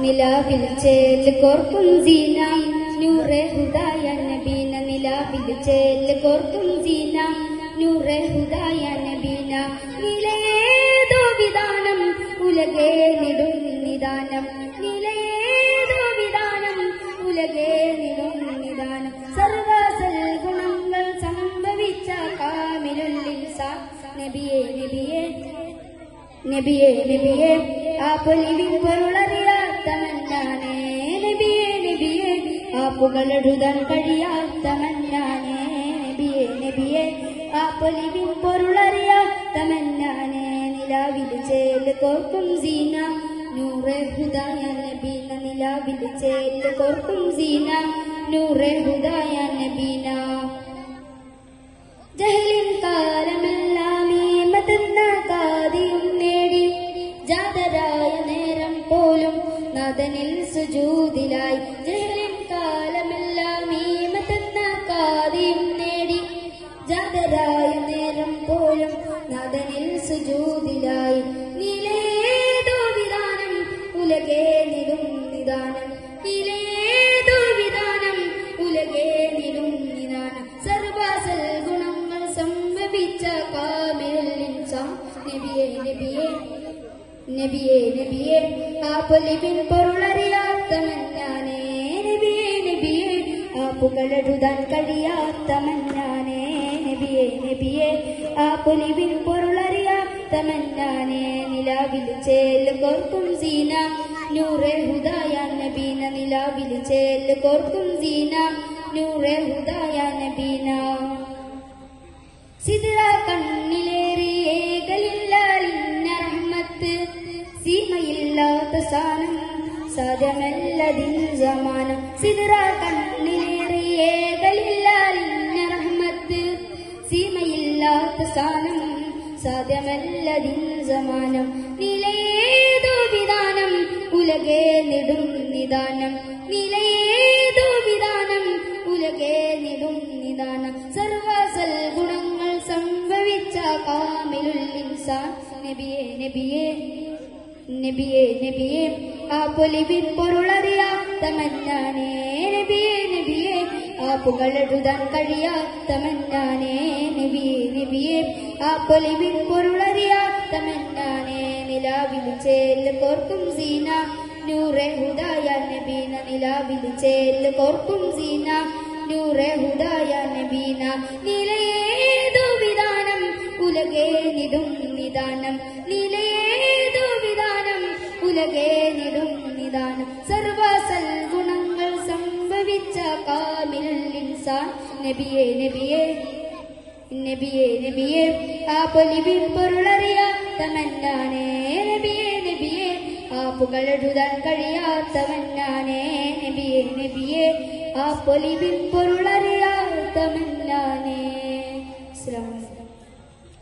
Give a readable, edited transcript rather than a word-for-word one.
നിലാവിൽ ചേല് കോർക്കും സീന നൂറെ ഹുദായ നബീന നിലാവിൽ ചേല് കോർക്കും സീന നൂറെ ഹുദായ നബീന നിലയേതോ വിധാനം ഉലകേ നിടും നിദാനം നിലയേതോ വിധാനം ഉലകേ നിടും നിദാനം സർവസൽ ഗുണങ്ങൾ സംഭവിച്ച കാമിലുൽ ഇൻസാൻ നബിയേ നബിയേ നബിയേ നബിയേ ആപ്പൊലിവിൻ പൊരുളറിയാത്ത മന്നാനേ നബിയേ നബിയേ ആപ്പുകളെഴുതാൻ കഴിയാത്ത മന്നാനേ നബിയേ നബിയേ ആപ്പൊലിവിൻ പൊരുളറിയാത്ത മന്നാനേ നിലാവിൽ ചേല് കോർക്കും സീന നൂറെ ഹുദായ നബീന നിലാവിൽ ചേല് കോർക്കും സീന നൂറെ ഹുദായ നബീന ജഹലിൻ കാലമെല്ലാം ഈ മതന്ന കാതിയും നേടി ജാതരായ നേരം പോലും നാഥനിൽ സുജൂദിലായി ജഹലിൻ കാലമെല്ലാം ഈ മതന്ന കാതിയും നേടി ജാതരായ നേരം പോലും നാഥനിൽ സുജൂദിലായി നിലേതോ വിധാനം ഉലകേ നിടും നിദാനം നിലേതോ വിധാനം ഉലകേ നിടും നിദാനം സർവസൽ ഗുണങ്ങൾ സംഭവിച്ച കാമിലുൽ ഇൻസാൻ നബിയേ നബിയേ നബിയേ നബിയേ ആപ്പൊലിവിൻ പൊരുളറിയാത്ത മന്നാനേ നബിയേ നബിയേ ആപ്പുകളെഴുതാൻ കഴിയാത്ത മന്നാനേ നബിയേ നബിയേ ആപ്പൊലിവിൻ പൊരുളറിയാത്ത മന്നാനേ നിലാവിൽ ചേല് കോർക്കും സീന നൂറെ ഹുദായ നബീന നിലാവിൽ ചേല് കോർക്കും സീന നൂറെ ഹുദായ നബീന സിദ്റ കണ്ണിലേറി ഏകലില്ലാലിന്ന റഹ്മത്ത് സീമയില്ലാത്ത സാനം സാധ്യമല്ലതിൻ സമാനം സിദ്റ കണ്ണിലേറി ഏകലില്ലാലിന്ന റഹ്മത്ത് സീമയില്ലാത്ത സാനം സാധ്യമല്ലതിൻ സമാനം നിലയേതോ വിധാനം ഉലകേ നിടും നിദാനം നിലയേതോ വിധാനം ഉലകേ നിടും നിദാനം സർവസൽ ഗുണങ്ങൾ സംഭവിച്ച കാമിലുൽ ഇൻസാൻ നബിയേ നബിയേ നബിയേ നബിയേ ആപ്പൊലിവിൻ പൊരുളറിയാത്ത മന്നാനേ നബിയേ നബിയേ ആപ്പുകളെഴുതാൻ കഴിയാത്ത മന്നാനേ നബിയേ നബിയേ ആപ്പൊലിവിൻ പൊരുളറിയാത്ത മന്നാനേ നിലാവിൽ ചേല് കോർക്കും സീന നൂറെ ഹുദായ നബീന നിലാവിൽ ചേല് കോർക്കും സീന നൂറെ ഹുദായ നബീന നിലയേതോ വിധാനം ഉലകേ നിടും നിദാനം നിലയേതോ വിധാനം ഉലകേ നിടും നിദാനം സർവസൽ ഗുണങ്ങൾ സംഭവിച്ച കാമിലുൽ ഇൻസാൻ നബിയേ നബിയേ നബിയേ നബിയേ ആപ്പൊലിവിൻ പൊരുളറിയാത്ത മന്നാനേ നബിയേ നബിയേ ആപ്പുകളെഴുതാൻ കഴിയാത്ത മന്നാനേ നബിയേ നബിയേ ആപ്പൊലിവിൻ പൊരുളറിയാത്ത മന്നാനേ. അസ്സലാമു അലൈക്കും.